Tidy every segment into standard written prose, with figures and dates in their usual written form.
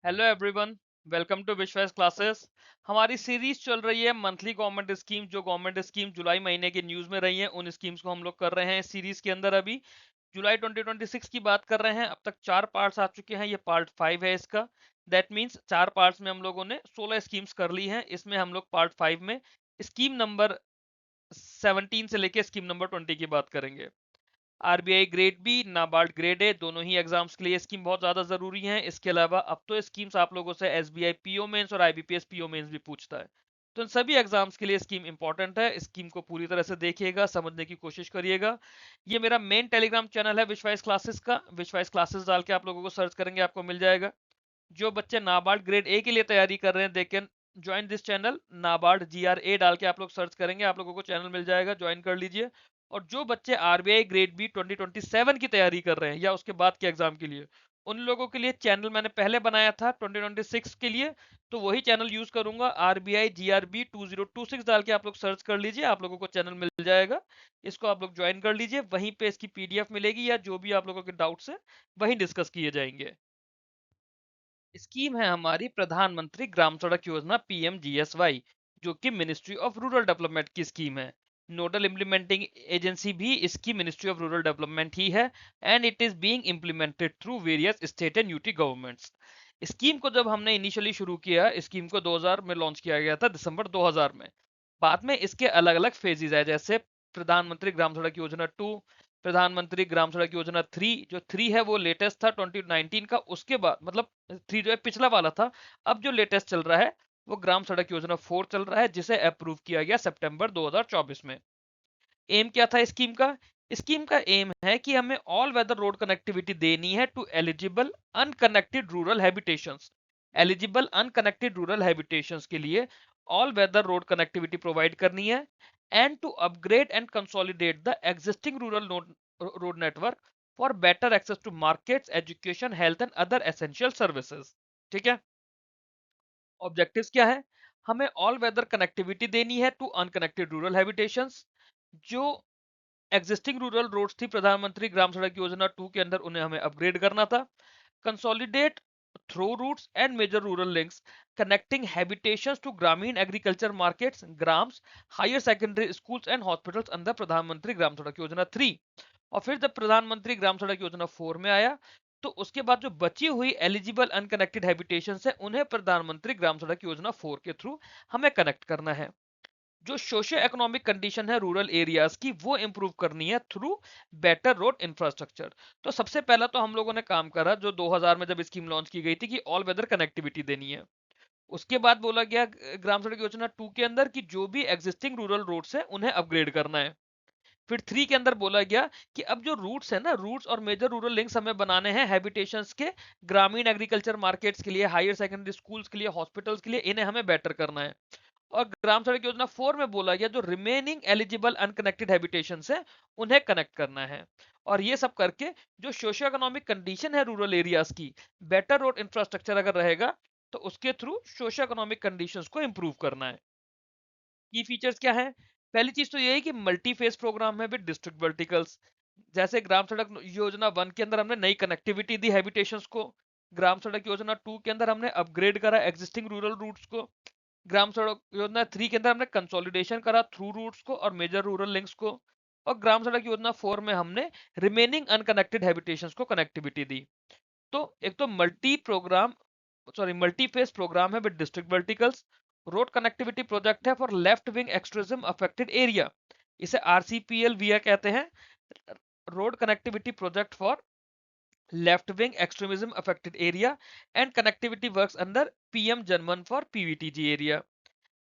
Hello everyone, welcome to विश्वास classes. हमारी series चल रही है मंथली गवर्नमेंट स्कीम। जो गवर्नमेंट स्कीम जुलाई महीने के न्यूज़ में रही हैं उन स्कीम्स को हम लोग कर रहे हैं इस सीरीज के अंदर। अभी जुलाई 2026 की बात कर रहे हैं। अब तक 4 पार्ट्स आ चुके हैं, ये पार्ट 5 है इसका। दैट मीन्स 4 पार्ट्स में हम लोगों ने 16 स्कीम्स कर ली हैं। इसमें हम लोग पार्ट 5 में स्कीम नंबर 17 से लेके स्कीम नंबर 20 की बात करेंगे। RBI grade B, NABARD grade A, दोनों ही एग्जाम्स के लिए स्कीम बहुत ज्यादा जरूरी है। इसके अलावा अब तो स्कीम्स आप लोगों से एसबीआई पीओ मेंस और आईबीपीएस पीओ मेंस भी पूछता है। तो इन सभी एग्जाम्स के लिए स्कीम इंपॉर्टेंट है। स्कीम को पूरी तरह से देखिएगा, समझने की कोशिश करिएगा। ये मेरा मेन टेलीग्राम चैनल है विश्वास क्लासेस का। विश्वास क्लासेस डाल के आप लोगों को सर्च करेंगे, आपको मिल जाएगा। जो बच्चे नाबार्ड ग्रेड ए के लिए तैयारी कर रहे हैं, they can join this channel. NABARD GRA डाल के आप लोग सर्च करेंगे, आप लोगों को चैनल मिल जाएगा, ज्वाइन कर लीजिए। और जो बच्चे आरबीआई ग्रेड बी 2027 की तैयारी कर रहे हैं या उसके बाद के एग्जाम के लिए, उन लोगों के लिए चैनल मैंने पहले बनाया था 2026 के लिए, तो वही चैनल यूज करूंगा। RBI GRB 2026 डाल के आप लोग सर्च कर लीजिए, आप लोगों को चैनल मिल जाएगा। इसको आप लोग ज्वाइन कर लीजिए, वहीं पे इसकी पीडीएफ मिलेगी या जो भी आप लोगों के डाउट्स है वहीं डिस्कस किए जाएंगे। स्कीम है हमारी प्रधानमंत्री ग्राम सड़क योजना PMGSY, जो कि मिनिस्ट्री ऑफ रूरल डेवलपमेंट की स्कीम है। नोडल इम्प्लीमेंटिंग एजेंसी भी इसकी मिनिस्ट्री ऑफ रूरल डेवलपमेंट ही है। And it is being implemented through various state and UT governments. Scheme को जब हमने इनिशियली शुरू किया, स्कीम को 2000 में लॉन्च किया गया था, दिसंबर 2000 में। बाद में इसके अलग अलग फेजेज है, जैसे प्रधानमंत्री ग्राम सड़क योजना 2, प्रधानमंत्री ग्राम सड़क योजना 3। जो 3 है वो लेटेस्ट था 2019 का। उसके बाद मतलब 3 जो है पिछला वाला था। अब जो लेटेस्ट चल रहा है वो ग्राम सड़क योजना 4 चल रहा है, जिसे अप्रूव किया गया सितंबर 2024 में। एम क्या था स्कीम का? स्कीम का एम है कि हमें ऑल वेदर रोड कनेक्टिविटी देनी है to eligible unconnected rural habitations. Eligible unconnected rural habitations के लिए all weather road connectivity provide करनी है। And to upgrade and consolidate the existing rural road network for better access to markets, education, health and other essential services. ठीक है। Objectives क्या है? हमें all weather connectivity देनी है टू अनकनेक्टेड रूरल हैबिटेशंस। जो एग्जिस्टिंग रूरल रोड्स थी प्रधानमंत्री ग्राम सड़क योजना 2 के अंदर, उन्हें हमें अपग्रेड करना था। Consolidate through routes and major rural links connecting habitations to ग्रामीण agriculture markets, GrAMs, higher secondary schools and hospitals under Pradhan Mantri Gram Sadak योजना 3। और फिर जब प्रधानमंत्री ग्राम सड़क योजना 4 में आया, तो उसके बाद जो बची हुई एलिजिबल अनकनेक्टेड हैबिटेशन है उन्हें प्रधानमंत्री ग्राम सड़क योजना 4 के थ्रू हमें कनेक्ट करना है। जो सोशियो इकोनॉमिक कंडीशन है रूरल एरियाज की, वो इंप्रूव करनी है थ्रू बेटर रोड इंफ्रास्ट्रक्चर। तो सबसे पहला तो हम लोगों ने काम करा, जो 2000 में जब स्कीम लॉन्च की गई थी, कि ऑल वेदर कनेक्टिविटी देनी है। उसके बाद बोला गया ग्राम सड़क योजना 2 के अंदर कि जो भी एग्जिस्टिंग रूरल रोड्स है उन्हें अपग्रेड करना है। फिर 3 के अंदर बोला गया कि अब जो रूट्स है ना, रूट्स और मेजर रूरल लिंक्स हमें बनाने हैं हैबिटेशंस के, ग्रामीण एग्रीकल्चर मार्केट्स के लिए, हायर सेकेंडरी स्कूल्स के लिए, हॉस्पिटल्स के लिए, इन्हें हमें बेटर करना है। और ग्राम सड़क योजना 4 में बोला गया जो रिमेनिंग एलिजिबल अनकनेक्टेड हैबिटेशंस है उन्हें कनेक्ट करना है। और ये सब करके जो सोशियो इकोनॉमिक कंडीशन है रूरल एरियाज की, बेटर रोड इंफ्रास्ट्रक्चर अगर रहेगा तो उसके थ्रू सोशियो इकोनॉमिक कंडीशंस को इंप्रूव करना है। की फीचर्स क्या है? पहली चीज तो ये है कि मल्टी फेज प्रोग्राम है विद डिस्ट्रिक्ट वर्टिकल्स। जैसे ग्राम सड़क योजना 1 के अंदर हमने नई कनेक्टिविटी दी हैबिटेशंस को, ग्राम सड़क योजना 2 के अंदर हमने अपग्रेड करा एग्जिस्टिंग रूरल रूट्स को, ग्राम सड़क योजना 3 के अंदर हमने कंसोलिडेशन करा थ्रू रूट्स को और मेजर रूरल लिंक्स को, और ग्राम सड़क योजना 4 में हमने रिमेनिंग अनकनेक्टेड हैबिटेशंस को कनेक्टिविटी दी। तो एक तो मल्टी फेस प्रोग्राम है with district verticals. Road connectivity project है for left wing extremism affected area, इसे RCPL विया कहते हैं। Road connectivity project for left wing extremism affected area and connectivity works under PM JANMAN for PVTG area.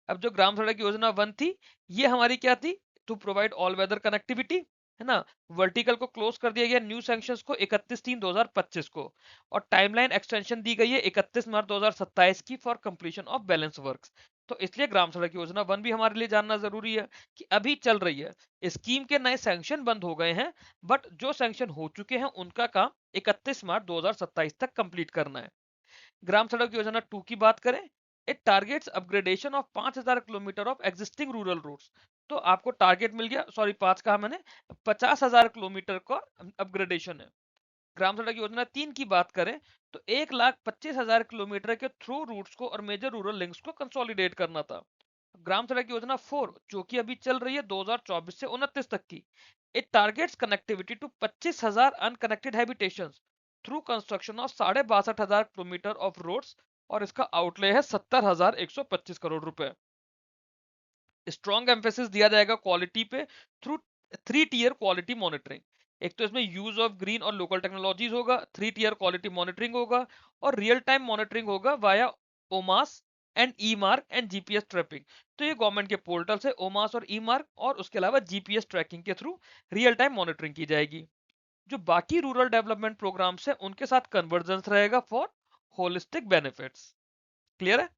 अब जो ग्राम सड़क योजना 1 थी, ये हमारी क्या थी? To provide all weather connectivity, है ना। वर्टिकल को क्लोज कर दिया गया न्यू सैंक्शंस को 31/3/2025 को, और टाइमलाइन एक्सटेंशन दी गई है 31 मार्च 2027 की for completion of balance works. तो इसलिए ग्राम सड़क योजना 1 भी हमारे लिए जानना जरूरी है कि अभी चल रही है। स्कीम के नए सैंक्शन बंद हो गए हैं, बट जो सैंक्शन हो चुके हैं उनका काम 31 मार्च 2027 तक कंप्लीट करना है। ग्राम सड़क योजना 2 की बात करें, it targets upgradation of 5000 kilometre of existing rural roads. तो आपको टारगेट मिल गया, सॉरी 5 कहा मैंने, 50,000 किलोमीटर का अपग्रेडेशन है। ग्राम सड़क योजना 3 की बात करें तो 1,25,000 किलोमीटर के थ्रू रूट्स को और मेजर रूरल लिंक्स को कंसोलिडेट करना था। ग्राम सड़क योजना 4 जो कि अभी चल रही है 2024 से 29 तक की, it targets connectivity to 25,000 unconnected habitations through construction of 62,500 kilometre of roads, और इसका आउटले है 70,125 करोड़ रुपए। स्ट्रॉन्ग एम्फेसिस दिया जाएगा क्वालिटी पे थ्रू 3 टियर क्वालिटी मॉनिटरिंग। एक तो इसमें यूज ऑफ ग्रीन और लोकल टेक्नोलॉजीज होगा, 3 टियर क्वालिटी मॉनिटरिंग होगा, और रियल टाइम मॉनिटरिंग होगा via ओमास and E mark and GPS trapping. तो ये गवर्नमेंट के पोर्टल से ओमास और ई मार्क और उसके अलावा जीपीएस ट्रैकिंग के थ्रू रियल टाइम मॉनिटरिंग की जाएगी। जो बाकी रूरल डेवलपमेंट प्रोग्राम्स है उनके साथ कन्वर्जेंस रहेगा फॉर होलिस्टिक बेनिफिट्स। क्लियर है?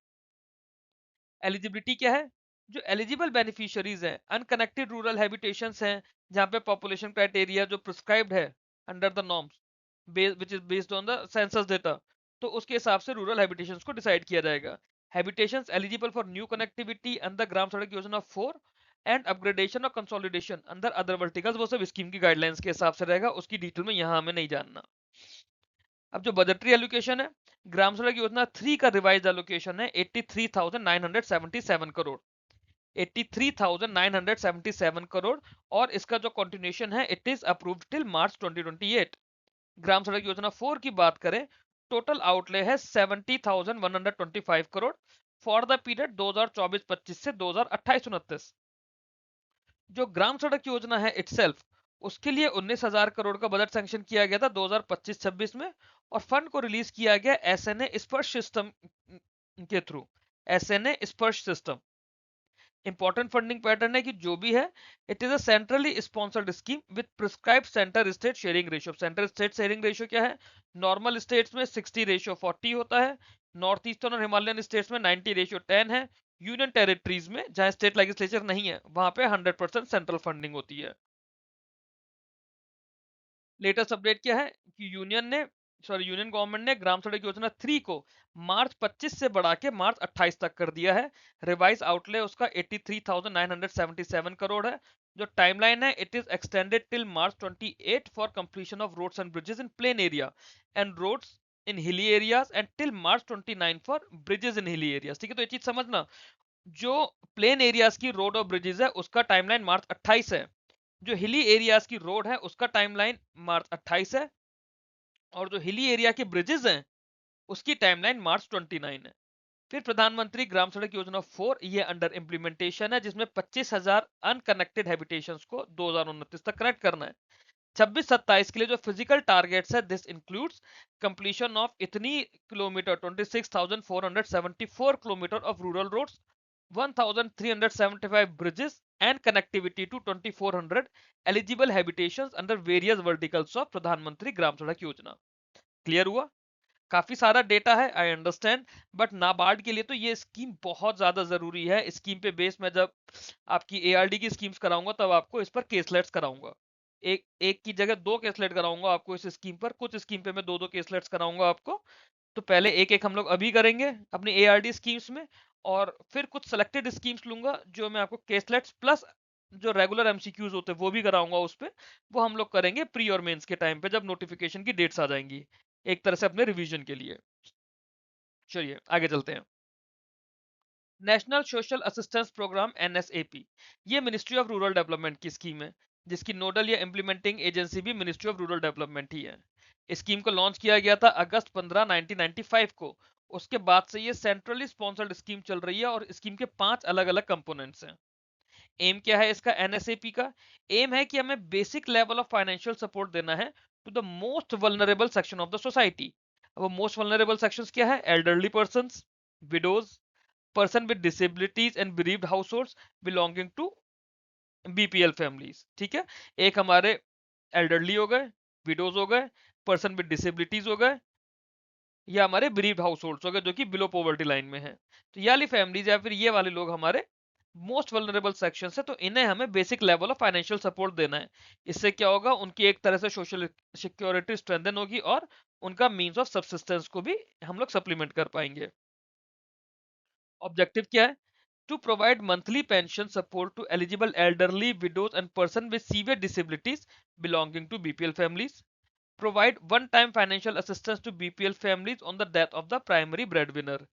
एलिजिबिलिटी क्या है? जो एलिजिबल बेनिफिशियरीज हैं अनकनेक्टेड रूरल हैबिटेशंस हैं, जहां पे पॉपुलेशन क्राइटेरिया जो प्रिस्क्राइब्ड है under the norms which is based on the census data, तो उसके हिसाब से रूरल हैबिटेशंस को डिसाइड किया जाएगा। Habitations eligible for new connectivity under Gram Sadak Yojana 4 and upgradation और कंसोलिडेशन अंदर अदर वर्टिकल्स, वो सब स्कीम की गाइडलाइंस के हिसाब से रहेगा, उसकी डिटेल में यहाँ हमें नहीं जानना। अब जो बजटरी एलोकेशन है, ग्राम सड़क योजना 3 का रिवाइज एलोकेशन है 83,977 करोड़, 83,977 करोड़, और इसका जो कंटिन्यूशन है it is approved till March 2028। ग्राम सड़क योजना 4 की बात करें, टोटल आउटले है 70,125 करोड़ फॉर द पीरियड 2024-25 से 2028-29। जो ग्राम सड़क योजना है इटसेल्फ, उसके लिए 19,000 करोड़ का बजट सैंक्शन किया गया था 2025-26 में, और फंड को रिलीज किया गया एसएनए स्पर्श सिस्टम के थ्रू। एसएनए स्पर्श सिस्टम इंपॉर्टेंट फंडिंग पैटर्न है कि जो भी है it is a centrally sponsored scheme with prescribed centre state sharing ratio. Centre state sharing ratio क्या है? नॉर्मल स्टेट्स में 60:40 होता है, नॉर्थ ईस्टर्न और हिमालयन स्टेट्स में 90:10 है, यूनियन टेरिटरीज में जहां स्टेट लेजिस्लेचर नहीं है वहां पे 100% सेंट्रल फंडिंग होती है। लेटेस्ट अपडेट क्या है कि यूनियन गवर्नमेंट ने ग्राम सड़क योजना 3 को मार्च 25 से बढ़ा के मार्च 28 तक कर दिया है। रिवाइज आउटले उसका 83,977 करोड़ है। जो टाइमलाइन है it is extended till March 28 for completion of roads and bridges in plain area and roads in hilly areas and till March 29 for bridges in hilly areas. ठीक है, तो ये चीज समझना, जो प्लेन एरियाज की रोड और ब्रिजेस है उसका टाइमलाइन मार्च 28 है, जो हिली एरियाज की रोड है उसका टाइमलाइन मार्च 28 है, और जो हिली एरिया के ब्रिजेस हैं उसकी टाइमलाइन मार्च 29 है। फिर प्रधानमंत्री ग्राम सड़क योजना 4 ये अंडर इंप्लीमेंटेशन है, जिसमें 25,000 अनकनेक्टेड हैबिटेशंस को 2029 तक कनेक्ट करना है। 26-27 के लिए जो फिजिकल टारगेट्स है, दिस इंक्लूड्स कंप्लीशन ऑफ इतनी kilometre 26,474 kilometre of rural roads, 1,375 bridges and connectivity to 2,400 eligible habitations under various verticals of प्रधानमंत्री ग्राम सड़क योजना। क्लियर हुआ? काफी सारा डेटा है, आई अंडरस्टैंड, बट नाबार्ड के लिए तो ये स्कीम बहुत ज्यादा जरूरी है। स्कीम पे बेस में जब आपकी एआरडी की स्कीम्स कराऊंगा तब आपको इस पर केसलेट्स कराऊंगा। एक एक की जगह 2 केसलेट कराऊंगा आपको इस स्कीम पर, कुछ स्कीम पे मैं 2 केसलेट्स कराऊंगा आपको। तो पहले एक एक हम लोग अभी करेंगे अपनी एआरडी स्कीम्स में, और फिर कुछ सिलेक्टेड स्कीम्स लूंगा जो मैं आपको केसलेट्स प्लस जो रेगुलर एमसीक्यूज होते हैं वो भी कराऊंगा उस पे। वो हम लोग करेंगे प्री और मेंस के टाइम पे जब नोटिफिकेशन की डेट्स आ जाएंगी, एक तरह से अपने रिवीजन के लिए। चलिए आगे चलते हैं। National social assistance programme NSAP, ये मिनिस्ट्री ऑफ रूरल डेवलपमेंट की स्कीम है, जिसकी नोडल या इंप्लीमेंटिंग एजेंसी भी मिनिस्ट्री ऑफ रूरल डेवलपमेंट ही है। इस स्कीम को लॉन्च किया गया था अगस्त 15 1995 को। उसके बाद से ये सेंट्रली स्पॉन्सर्ड स्कीम चल रही है, और स्कीम के 5 अलग अलग कंपोनेंट्स हैं। एम क्या है इसका एनएसएपी का? एम है कि हमें basic level of financial support देना है to the most vulnerable section of the society. अब वो मोस्ट वल्नरेबल सेक्शंस क्या है? Elderly persons, widows, person with disabilities and bereaved households belonging to BPL families. ठीक है, एक हमारे एल्डरली हो गए, विडोज हो गए, पर्सन विद डिसेबिलिटीज हो गए, या हमारे bereaved households हो गए जो कि बिलो पॉवर्टी लाइन में है। तो ये वाली फैमिलीज या फिर ये वाले लोग हमारे मोस्ट वल्नरेबल सेक्शन है, तो इन्हें हमें basic level of financial support देना है। इससे क्या होगा, उनकी एक तरह से सोशल सिक्योरिटी स्ट्रेंथन होगी, और उनका मीन्स ऑफ सब्सिस्टेंस को भी हम लोग सप्लीमेंट कर पाएंगे। ऑब्जेक्टिव क्या है? To provide monthly pension support to eligible elderly, widows and person with severe disabilities belonging to BPL families. Provide one-time financial assistance to BPL families on the death of the primary breadwinner.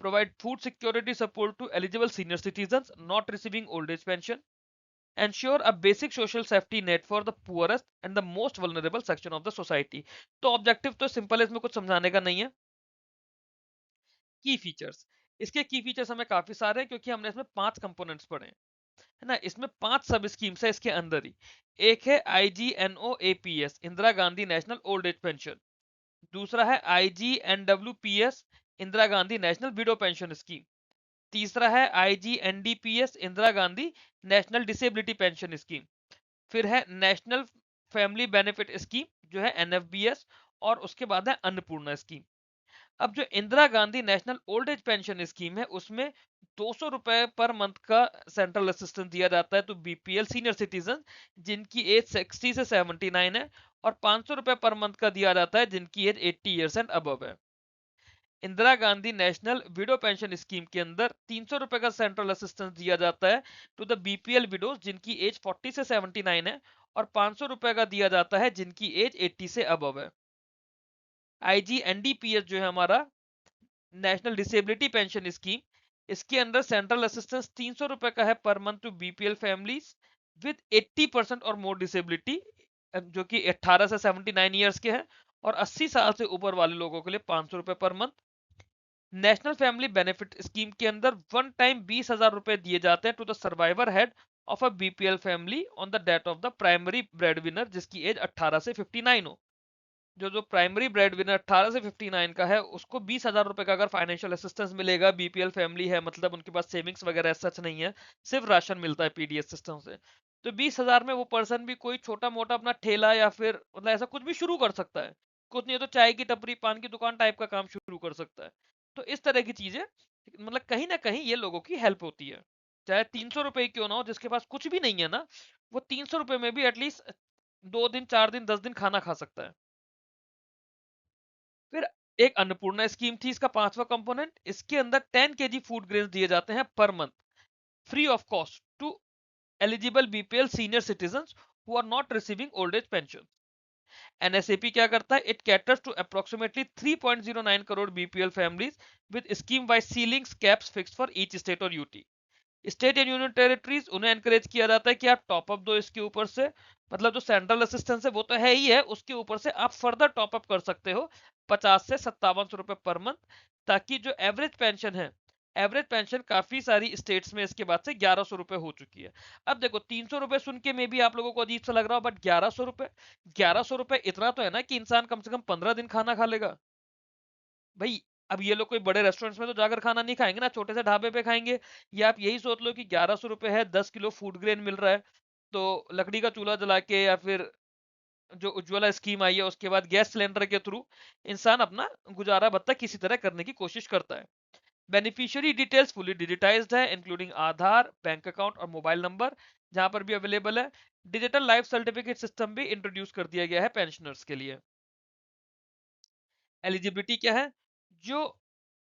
Provide food security support to eligible senior citizens not receiving old age pension. Ensure a basic social safety net for the poorest and the most vulnerable section of the society. तो objective तो simple है, इसमें कुछ समझाने का नहीं है। की फीचर्स, इसके की फीचर्स हमें काफी सारे हैं क्योंकि हमने इसमें 5 कंपोनेंट्स पढ़े हैं, है ना। इसमें 5 सब स्कीम्स है इसके अंदर ही। एक है IGNOAPS, Indira Gandhi national old age pension. दूसरा है IGNWPS, Indira Gandhi national window pension scheme. तीसरा है IGNDPS, Indira Gandhi national disability pension scheme. फिर है नेशनल फैमिली बेनिफिट स्कीम जो है NFBS, और उसके बाद है अन्नपूर्णा स्कीम। अब जो Indira Gandhi national old age pension scheme है उसमें 200 रुपए पर मंथ का सेंट्रल असिस्टेंस दिया जाता है तो बीपीएल सीनियर सिटीजन जिनकी एज 60 से 79 है, और 500 रुपए पर मंथ का दिया जाता है जिनकी एज 80 ईयर्स एंड अबव है। Indira Gandhi national window pension scheme के अंदर 300 रुपए का सेंट्रल असिस्टेंस दिया जाता है टू द बीपीएल विडोज जिनकी एज 40 से 79 है, और 500 रुपए का दिया जाता है जिनकी एज 80 से अबव है। IGNDPS जो है हमारा नेशनल डिसेबिलिटी पेंशन स्कीम, इसके अंदर सेंट्रल असिस्टेंस 300 रुपए का है per month to BPL families with 80% और मोर डिसेबिलिटी, जो कि 18 से 79 ईयर्स के हैं, और 80 साल से ऊपर वाले लोगों के लिए 500 रुपए per month. National family benefit scheme के अंदर वन टाइम 20,000 रुपए दिए जाते हैं to the survivor head of a BPL family on the death of the primary breadwinner जिसकी एज 18 से 59 हो। जो प्राइमरी ब्रेड विनर 18 से 59 का है उसको 20,000 रुपए का अगर फाइनेंशियल असिस्टेंस मिलेगा, बीपीएल फैमिली है मतलब उनके पास सेविंग्स वगैरह सच नहीं है, सिर्फ राशन मिलता है पीडीएस सिस्टम से, तो 20,000 में वो पर्सन भी कोई छोटा मोटा अपना ठेला या फिर मतलब ऐसा कुछ भी शुरू कर सकता है। कुछ नहीं तो चाय की टपरी, पान की दुकान टाइप का काम शुरू कर सकता है। तो इस तरह की चीजें मतलब कहीं ना कहीं ये लोगों की हेल्प होती है। चाहे 300 रुपए क्यों ना हो, जिसके पास कुछ भी नहीं है ना, वो 300 रुपए में भी एटलीस्ट 2 दिन 4 दिन 10 दिन खाना खा सकता है। फिर एक अन्नपूर्णा स्कीम थी, इसका 5वां कंपोनेंट, इसके अंदर 10 केजी फूड ग्रेन्स दिए जाते हैं per month free of cost to eligible BPL senior citizens who are not receiving old age pension. NSAP क्या करता है, it caters to approximately 3.09 crore BPL families with scheme wise ceilings caps fixed for each state और UT. State and union territories उन्हें encourage किया जाता है कि आप टॉप अप दो इसके ऊपर से, मतलब जो सेंट्रल असिस्टेंस है वो तो है ही है, उसके ऊपर से आप फर्दर टॉप अप कर सकते हो 50 से 5700 रुपए पर मंथ, ताकि जो एवरेज पेंशन है, एवरेज पेंशन काफी सारी स्टेट्स में इसके बाद से 1100 रुपए हो चुकी है। अब देखो 300 रुपए सुन के मे भी आप लोगों को अजीब सा लग रहा हो, बट 1100 रुपए, 1100 रुपए इतना तो है ना कि इंसान कम से कम 15 दिन खाना खा लेगा भाई। अब ये लोग कोई बड़े रेस्टोरेंट्स में तो जाकर खाना नहीं खाएंगे ना, छोटे से ढाबे पे खाएंगे। या आप यही सोच लो कि 1100 रुपए है, 10 किलो फूड ग्रेन मिल रहा है, तो लकड़ी का चूल्हा जला के या फिर जो उज्ज्वला स्कीम आई है उसके बाद गैस सिलेंडर के थ्रू इंसान अपना गुजारा भत्ता किसी तरह करने की कोशिश करता है। बेनिफिशियरी डिटेल्स फुली डिजिटाइज्ड है इंक्लूडिंग आधार, बैंक अकाउंट और मोबाइल नंबर जहां पर भी अवेलेबल है। डिजिटल लाइफ सर्टिफिकेट सिस्टम भी इंट्रोड्यूस कर दिया गया है पेंशनर्स के लिए। एलिजिबिलिटी क्या है, जो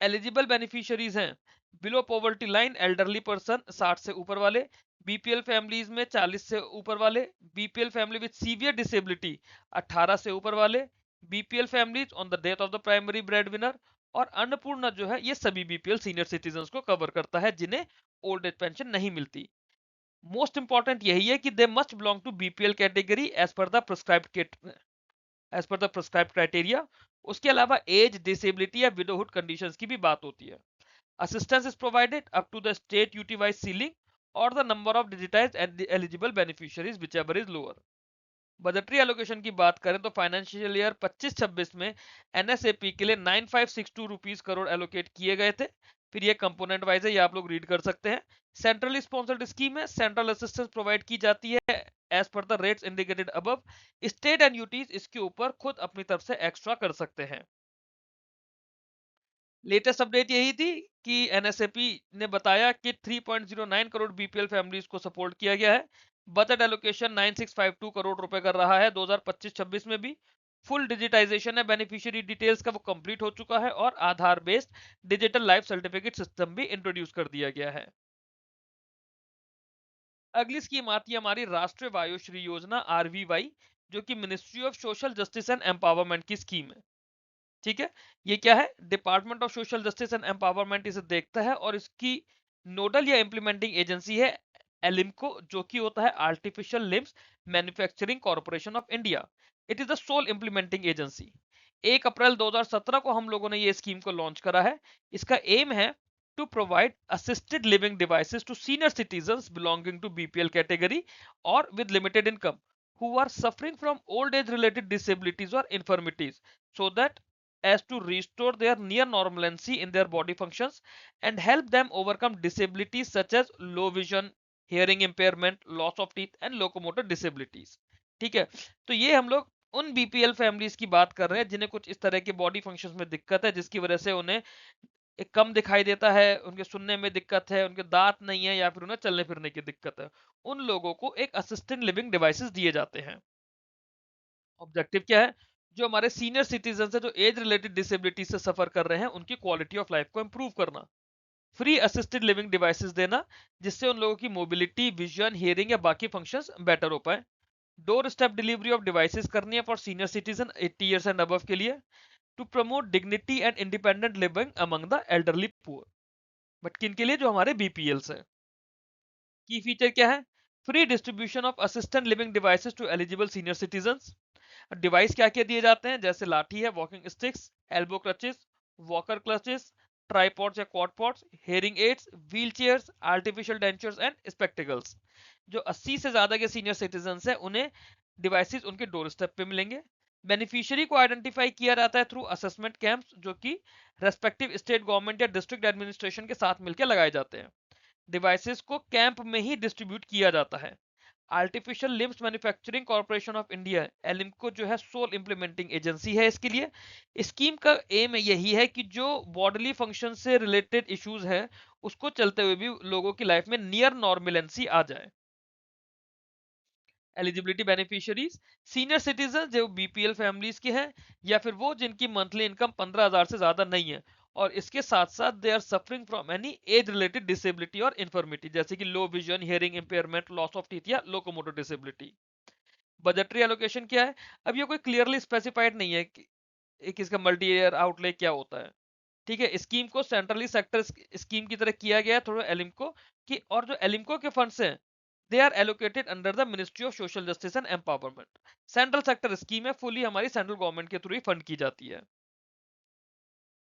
एलिजिबल बेनिफिशियरीज हैं, below poverty line elderly person 60 से ऊपर वाले, बीपीएल फैमिलीज में 40 से ऊपर वाले, BPL family with severe disability 18 से ऊपर वाले, BPL families on the death of the primary bread winner, और अन्नपूर्णा जो है ये सभी बीपीएल सीनियर सिटीजन को कवर करता है जिन्हें ओल्ड एज पेंशन नहीं मिलती। मोस्ट इंपॉर्टेंट यही है कि they must belong to BPL category as per the prescribed criteria. उसके अलावा एज, डिसेबिलिटी या विडोहुड कंडीशंस की भी बात होती है। Assistance is provided up to the state UT wise ceiling और the number of digitised and eligible beneficiaries whichever is lower. Budgetary allocation की बात करें तो फाइनेंशियल ईयर 25-26 में एनएसएपी के लिए 9562 रुपीज करोड़ एलोकेट किए गए थे। फिर ये कंपोनेंट वाइज है, ये आप लोग रीड कर सकते हैं। सेंट्रली स्पॉन्सर्ड स्कीम है, सेंट्रल असिस्टेंस प्रोवाइड की जाती है as per the rates indicated above. State and UTs इसके ऊपर खुद अपनी तरफ से एक्स्ट्रा कर सकते हैं। लेटेस्ट अपडेट यही थी कि एनएसएपी ने बताया कि 3.09 करोड़ बीपीएल फैमिलीज को सपोर्ट किया गया है। बजट एलोकेशन 9652 करोड़ रुपए कर रहा है 2025-26 में भी। फुल डिजिटाइजेशन है बेनिफिशियरी डिटेल्स का, वो कंप्लीट हो चुका है, और Aadhaar based digital life certificate system भी इंट्रोड्यूस कर दिया गया है। अगली स्कीम आती है हमारी राष्ट्रीय वायुश्री योजना, आरवीवाई, जो कि ministry of social justice and empowerment की स्कीम है। ठीक है, ये क्या है, department of social justice and empowerment इसे देखता है और इसकी नोडल या इंप्लीमेंटिंग एजेंसी है एलिम्को, जो कि होता है artificial limbs manufacturing corporation of India. It is the sole implementing agency. 1 April 2017 को हम लोगों ने ये स्कीम को लॉन्च करा है। इसका एम है to provide assisted living devices to senior citizens belonging to BPL category और with limited income who are suffering from old age related disabilities or infirmities, so that as to restore their near normalcy in their body functions and help them overcome disabilities such as low vision, hearing impairment, loss of teeth and locomotor disabilities। ठीक है, तो ये हम लोग उन BPL families की बात कर रहे हैं जिन्हें कुछ इस तरह के बॉडी फंक्शंस में दिक्कत है, जिसकी वजह से उन्हें एक कम दिखाई देता है, उनके सुनने में दिक्कत है, उनके दांत नहीं है या फिर उन्हें चलने फिरने की दिक्कत है। उन लोगों को एक असिस्टेंट लिविंग डिवाइसेस दिए जाते हैं। ऑब्जेक्टिव क्या है, जो हमारे सीनियर सिटीजन है जो एज रिलेटेड डिसेबिलिटी से सफर कर रहे हैं, उनकी क्वालिटी ऑफ लाइफ को इंप्रूव करना, फ्री असिस्टेड लिविंग डिवाइसेस देना जिससे उन लोगों की मोबिलिटी, विजन, हियरिंग या बाकी फंक्शंस बेटर हो पाए। Door step delivery of devices करनी है for senior citizen 80 years and above के लिए, to promote dignity and independent living among the elderly poor. But किन के लिए, जो हमारे बीपीएल्स है। की फीचर क्या है, free distribution of assistant living devices to eligible senior citizens. Device क्या क्या दिए जाते हैं, जैसे लाठी है, walking sticks, elbow crutches, walker crutches, tripods या quadpods, hearing aids, wheel chairs, artificial dentures and spectacles. जो 80 से ज्यादा के सीनियर सिटीजन हैं उन्हें डिवाइसेस उनके डोर स्टेप पे मिलेंगे। बेनिफिशियरी को आइडेंटिफाई किया जाता है थ्रू असेसमेंट कैंप्स, जो कि रेस्पेक्टिव स्टेट गवर्नमेंट या डिस्ट्रिक्ट एडमिनिस्ट्रेशन के साथ मिलकर लगाए जाते हैं। डिवाइसेस को कैंप में ही डिस्ट्रीब्यूट किया जाता है। Artificial limbs manufacturing corporation of India ALIMCO जो है सोल इंप्लीमेंटिंग एजेंसी है इसके लिए। स्कीम का एम यही है कि जो बॉडीली फंक्शन से रिलेटेड इश्यूज है उसको चलते हुए भी लोगों की लाइफ में नियर नॉर्मलेंसी आ जाए। एलिजिबिलिटी बेनिफिशियरीज, सीनियर सिटीजन जो बीपीएल फैमिलीज के हैं या फिर वो जिनकी मंथली इनकम 15,000 से ज्यादा नहीं है और इसके साथ साथ they are suffering from any age related disability और इन्फर्मिटी, जैसे कि low vision, hearing impairment, loss of teeth या लोकोमोटर डिसेबिलिटी। बजटरी एलोकेशन क्या है, अब ये कोई क्लियरली स्पेसिफाइड नहीं है कि एक इसका मल्टी ईयर आउटले क्या होता है। ठीक है, स्कीम को सेंट्रली सेक्टर स्कीम की तरह किया गया है थोड़ा एलिम्को की, और जो एलिम्को के फंड्स हैं they are allocated under the ministry of social justice and empowerment. Central sector scheme है, फुली हमारी सेंट्रल गवर्नमेंट के थ्रू ही फंड की जाती है।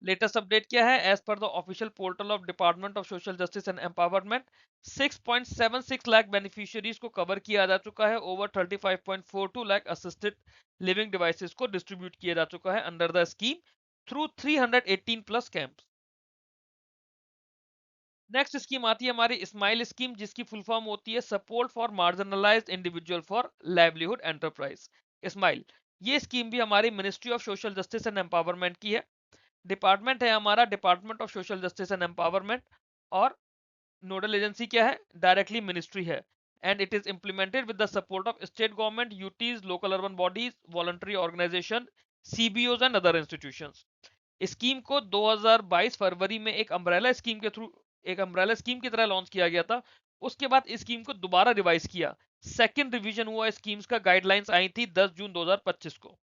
लेटेस्ट अपडेट क्या है, as per the official portal of department of social justice and empowerment 6.76 lakh beneficiaries को कवर किया जा चुका है। Over 35.42 lakh assisted living devices को डिस्ट्रीब्यूट किया जा चुका है under the scheme through 318 plus camps. Next scheme आती है हमारी स्माइल स्कीम, जिसकी फुल फॉर्म होती है support for marginalised individual for livelihood enterprise. SMILE, ये स्कीम भी हमारी ministry of social justice and empowerment की है। डिपार्टमेंट है हमारा department of social justice and empowerment, और नोडल एजेंसी क्या है, डायरेक्टली मिनिस्ट्री है। And it is implemented with the support of state government, UTs, local urban bodies, voluntary organisation, सीबीओज and other institutions. Scheme को 2022 फरवरी में एक umbrella scheme की तरह launch किया गया था। उसके बाद इस स्कीम को दोबारा रिवाइज किया, सेकंड रिवीजन हुआ स्कीम्स का, गाइडलाइंस आई थी 10 जून 2025 को।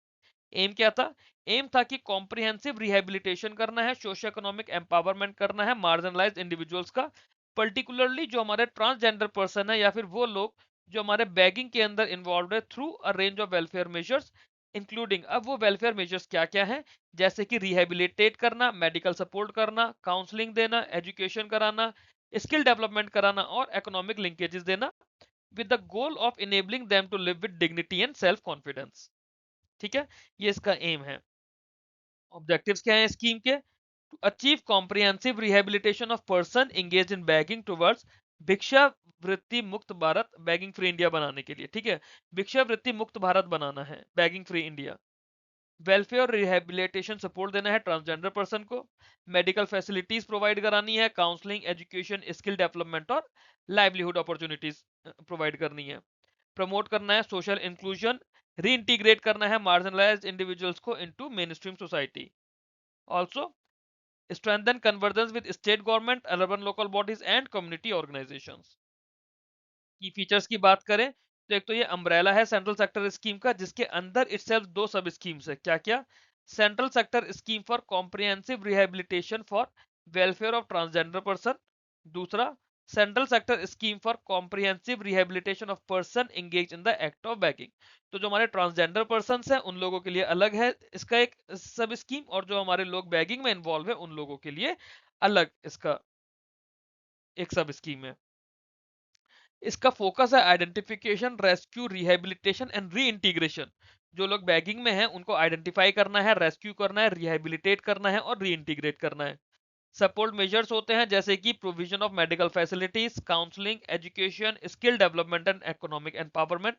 एम क्या था, एम था कि कॉम्प्रिहेंसिव रिहेबिलिटेशन करना है, सोशो इकोनॉमिक एम्पावरमेंट करना है मार्जिनलाइज्ड इंडिविजुअल्स का, पर्टिकुलरली जो हमारे ट्रांसजेंडर पर्सन है या फिर वो लोग जो हमारे बैगिंग के अंदर इन्वॉल्व है, through a range of welfare measures including, अब वो वेलफेयर मेजर्स क्या क्या है, जैसे कि रिहेबिलिटेट करना, मेडिकल सपोर्ट करना, काउंसलिंग देना, एजुकेशन कराना, स्किल डेवलपमेंट कराना और इकोनॉमिक लिंकेजेस देना, with the goal of enabling them to live with dignity and self confidence. ठीक है, ये इसका एम है। ऑब्जेक्टिव्स क्या है स्कीम के, to achieve comprehensive rehabilitation of person engage in begging towards भिक्षा वृत्ति मुक्त भारत, बैगिंग फ्री इंडिया बनाने के लिए। ठीक है, भिक्षा वृत्ति मुक्त भारत बनाना है, बैगिंग फ्री इंडिया। वेलफेयर और रिहेबिलिटेशन सपोर्ट देना है ट्रांसजेंडर पर्सन को, मेडिकल फैसिलिटीज प्रोवाइड करानी है, काउंसलिंग, एजुकेशन, स्किल डेवलपमेंट और लाइवलीहुड अपॉर्चुनिटीज प्रोवाइड करनी है। प्रमोट करना है सोशल इंक्लूजन, रीइंटीग्रेट करना है मार्जिनलाइज्ड इंडिविजुअल्स को into mainstream society. Also strengthen convergence with state government, urban local bodies and community organisations. की फीचर्स की बात करें, तो एक तो ये अम्ब्रेला है सेंट्रल सेक्टर स्कीम का, जिसके अंदर इटसेल्फ दो सब स्कीम्स है। क्या क्या? Central sector scheme for comprehensive rehabilitation for welfare of transgender person. दूसरा, central sector scheme for comprehensive rehabilitation of person engage in the act of begging. तो जो हमारे ट्रांसजेंडर पर्सन हैं उन लोगों के लिए अलग है इसका एक सब स्कीम, और जो हमारे लोग बैगिंग में इन्वॉल्व है उन लोगों के लिए अलग इसका एक सब स्कीम है। इसका फोकस है identification, rescue, rehabilitation and re integration. जो लोग बैगिंग में हैं उनको आइडेंटिफाई करना है, रेस्क्यू करना है, रिहेबिलिटेट करना है और री इंटीग्रेट करना है। सपोर्ट मेजर्स होते हैं जैसे कि provision of medical facilities, counselling, education, skill development and economic empowerment.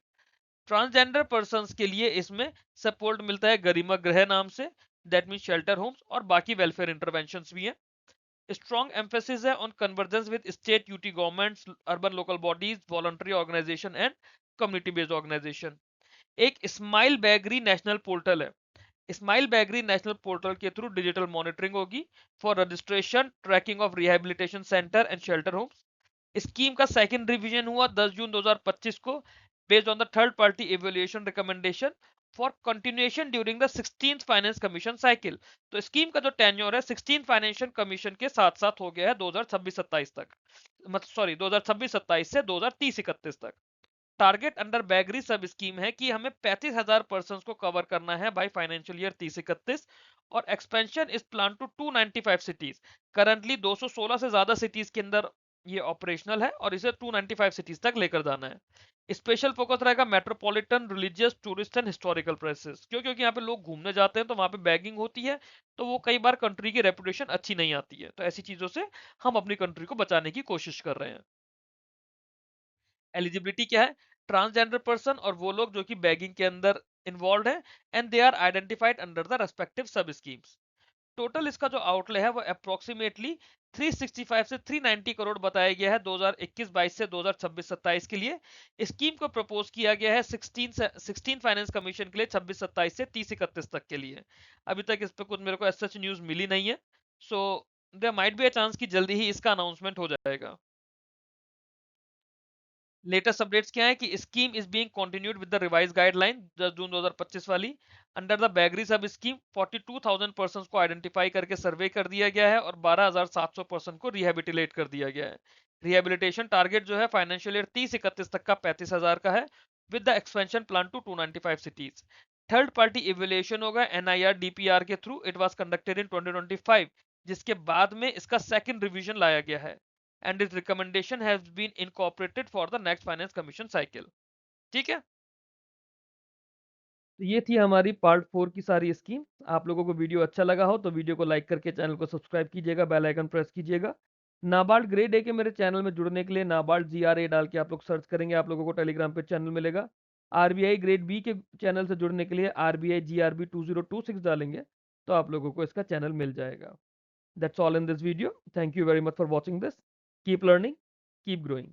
Transgender person के लिए इसमें सपोर्ट मिलता है गरिमा गृह नाम से, दैट मीन शेल्टर होम्स, और बाकी वेलफेयर इंटरवेंशन भी हैं। स्ट्रॉन्ग एम्फेसिस है on convergence with state UT governments, urban local bodies, voluntary organization and community based organization. एक स्माइल बैगरी नेशनल पोर्टल है। स्माइल बैगरी नेशनल पोर्टल के थ्रू digital monitoring होगी for registration, tracking of rehabilitation centre and shelter homes. Scheme का second revision हुआ 10 June 2025 को, based on the third party evaluation recommendation for continuation during the 16th finance commission cycle. तो scheme का जो tenure है 16th financial commission के साथ साथ हो गया है 2026-27 तक, मतलब सॉरी 2026-27 से 2030-31 तक। टारगेट अंडर बैगरी सब स्कीम है कि हमें 35,000 पर्सन को कवर करना है बाई फाइनेंशियल ईयर 30-31, और expansion is plan to 295 cities. Currently 216 से ज्यादा सिटीज के अंदर ये ऑपरेशनल है और इसे 295 सिटीज तक लेकर जाना है। स्पेशल फोकस रहेगा metropolitan, religious, tourist and historical places. क्यों? क्योंकि यहाँ पे लोग घूमने जाते हैं तो वहां पे बैगिंग होती है, तो वो कई बार कंट्री की रेपुटेशन अच्छी नहीं आती है, तो ऐसी चीजों से हम अपनी कंट्री को बचाने की कोशिश कर रहे हैं। एलिजिबिलिटी क्या है? ट्रांसजेंडर पर्सन और वो लोग जो कि बैगिंग के अंदर इन्वॉल्व है, and they are identified under the respective sub schemes. Total इसका जो आउटले है वो अप्रोक्सीमेटली 365 से 390 करोड़ बताया गया है 2021-22 से 2026-27 के लिए। स्कीम को प्रपोज किया गया है 16 फाइनेंस कमीशन के लिए 26-27 से 30-31 तक के लिए। अभी तक इस पर कुछ मेरे को सच न्यूज मिली नहीं है, so there might be a chance कि जल्दी ही इसका अनाउंसमेंट हो जाएगा। लेटेस्ट अपडेट्स क्या है कि scheme is being continued with the revise guideline 10 June 2025 वाली। अंडर द बैगरी सब स्कीम 42,000 पर्सन को आइडेंटिफाई करके सर्वे कर दिया गया है और 12,700 पर्सन को रिहेबिलिटेट कर दिया गया है। रिहेबिलिटेशन टारगेट जो है फाइनेंशियल ईयर 30-31 तक का 35,000 का है, with the expansion plan to 295 cities. Third party evaluation होगा एनआईआर डीपीआर के through, it was conducted in 2025, जिसके बाद में इसका सेकंड रिवीजन लाया गया है, and its recommendation has been incorporated for the next finance commission cycle। ठीक है, तो ये थी हमारी पार्ट 4 की सारी स्कीम। आप लोगों को वीडियो अच्छा लगा हो तो वीडियो को लाइक करके चैनल को सब्सक्राइब कीजिएगा, बेल आइकन प्रेस कीजिएगा। नाबार्ड ग्रेड ए के मेरे चैनल में जुड़ने के लिए नाबार्ड GRA डाल के आप लोग सर्च करेंगे, आप लोगों को टेलीग्राम पे चैनल मिलेगा। आरबीआई ग्रेड बी के चैनल से जुड़ने के लिए RBI GRB 2026 डालेंगे तो आप लोगों को इसका चैनल मिल जाएगा। That's all in this video. Thank you very much for watching this. Keep learning, keep growing.